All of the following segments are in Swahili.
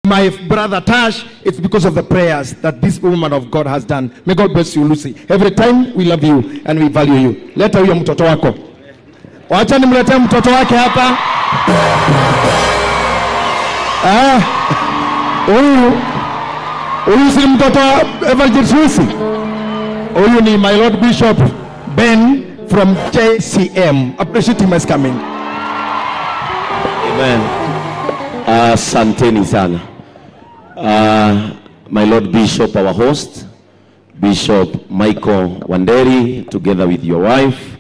my brother Tash, it's because of the prayers that this woman of God has done. May God bless you, Lucy. Every time we love you and we value you. Leta huyo mtoto wako. Wacha nimletee mtoto wake hapa. Huyu si mtoto Evangelist Lucy. Huyu ni my Lord Bishop Ben from JCM. Appreciate him as coming. Amen. Asanteni sana. My Lord Bishop, our host, Bishop Michael Wanderi, together with your wife,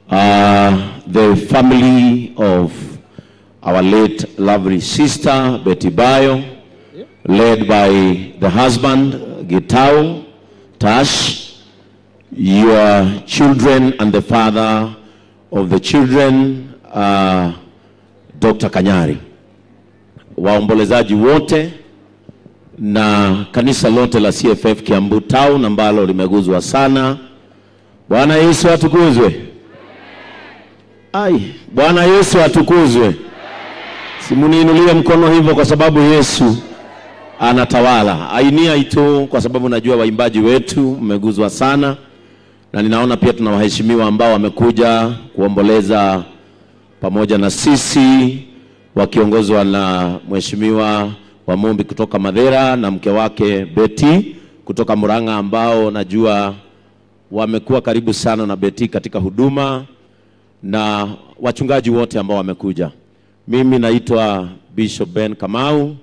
the family of our late lovely sister, Betty Bayo, led by the husband, Gitau, Tash, your children and the father of the children, Dr. Kanyari, waombolezaji wote na kanisa lote la CFF Kiambu Town ambalo limeguzwa sana. Bwana Yesu atukuzwe. Bwana Yesu atukuzwe. Simuniinulie mkono hivyo kwa sababu Yesu anatawala. Ainia ito kwa sababu najua waimbaji wetu mmeguzwa sana, na ninaona pia tuna waheshimiwa ambao wamekuja kuomboleza pamoja na sisi, wakiongozwa na mheshimiwa wa Mombi kutoka Madera na mke wake Betty kutoka Murang'a, ambao najua wamekuwa karibu sana na Betty katika huduma, na wachungaji wote ambao wamekuja. Mimi naitwa Bishop Ben Kamau,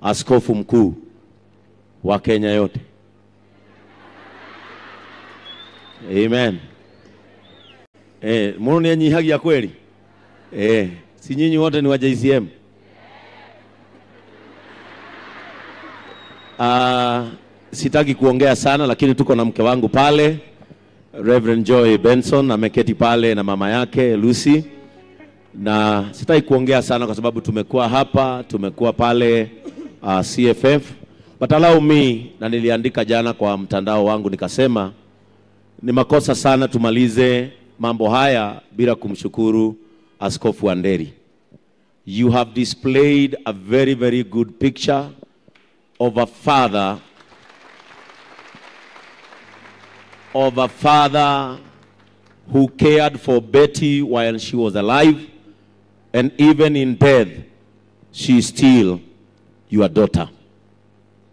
askofu mkuu wa Kenya yote. Amen. Mbona nianyihagia kweli? Si nyinyi wote ni wa JCM? Sitaki kuongea sana, lakini tuko na mke wangu pale, Reverend Joy Benson, ameketi pale na mama yake Lucy. Na sitaki kuongea sana kwa sababu tumekuwa hapa, tumekuwa pale CFF. But allow me, na niliandika jana kwa mtandao wangu nikasema ni makosa sana tumalize mambo haya bila kumshukuru Askofu Wanderi. You have displayed a very, very good picture of a father who cared for Betty while she was alive, and even in death, she is still your daughter.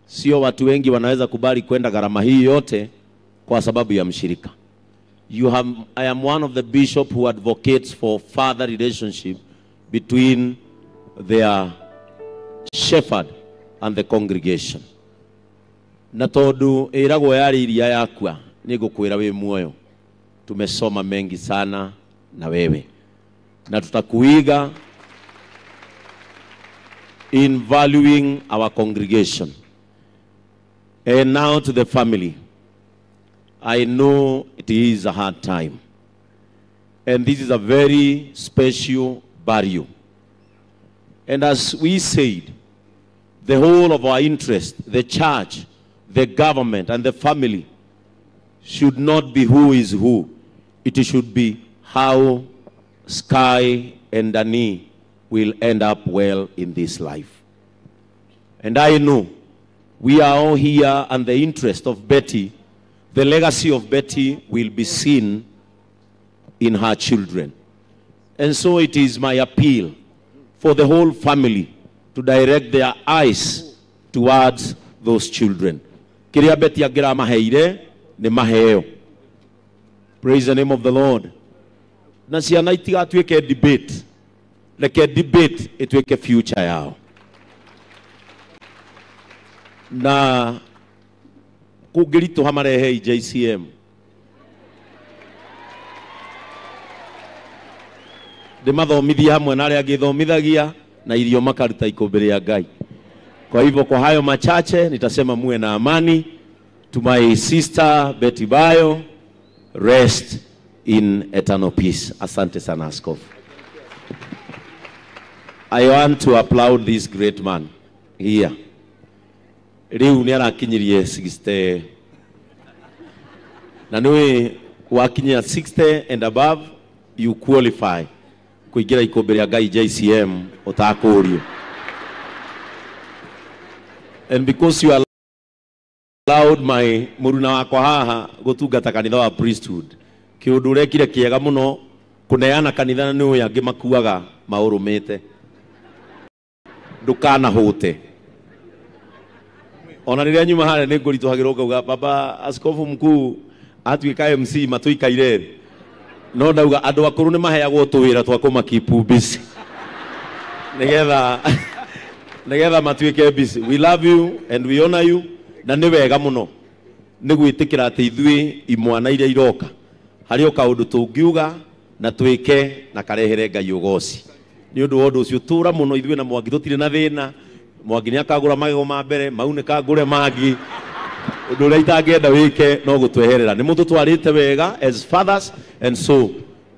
Sio watu wengi wanaweza kubali kwenda gharama hii yote kwa sababu ya mshirika. I am one of the bishop who advocates for father relationship between their shepherd and the congregation. Na tondu iragwo yari iria yakua nigukwira we muoyo. Tumesoma mengi sana na wewe, na tutakuiga in valuing our congregation. And now to the family. I know it is a hard time, and this is a very special burial. And as we said, the whole of our interest, the church, the government, and the family should not be who is who. It should be how Sky and Dani will end up well in this life. And I know we are all here, and the interest of Betty, the legacy of Betty will be seen in her children. And so it is my appeal for the whole family to direct their eyes towards those children. Kiria Betty agira maheire ni maheo. Praise the name of the Lord. Na ciana itigatuike debate. Leke debate ituike future yao. Na kugirito hamarehe JCM. Ndimathomithia hamwe na aria angithomithagia na irio makaruta ikombere ya Ngai. Kwa hivyo kwa hayo machache nitasema muwe na amani. To my sister Betty Bayo, rest in eternal peace. Asante sana askofu. I want to applaud this great man here. Riu ni arakinyirie 60. Na niwe wakinyia 60 and above, you qualify kuingira ikombere ya Ngai JCM utakurio. And because you allowed my muruna wakwa haha gutungata kanitha wa priesthood, kiundu urekire kiega muno kuneana kanitha ni uyu angi makuaga maurumite ndukana hute. Ona riria nyuma hare ni ngurituhagirwo ngauga baba askofu mkuu atuika MC matuikaire no ndauga andu akuru ni maheagwo tuwira twa kumakipu busy nigetha matuike busy. We love you and we honor you, na ni wega muno ni gwitikira ati ithui imwana iria iroka hari kaundu tungiuga na twike na karehere Ngai ugoci ni undu wondu ucio tura muno ithui na Mwangi tutire na thina. Mwangi ni akagura magego ma mbere mau ni kagure mangi undu uria itangenda wike no gutweherera ni mutu twarite wega as fathers, and so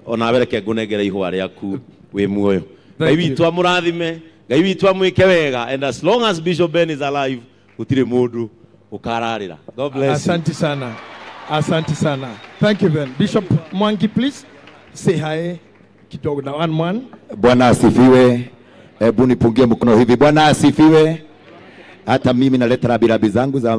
ona bereke ngunengera ihwa riaku wi muoyo. Ngai witu amurathime, Ngai witu amwike wega, and as long as Bishop Ben is alive gutire mundu ukararira. God bless you. Asante sana. Asante sana. Thank you Ben. Bishop Mwangi, please say hi kidogo na one. Bwana asifiwe. Hebu nipungie mkono hivi. Bwana asifiwe. Hata mimi naleta rabirabi zangu za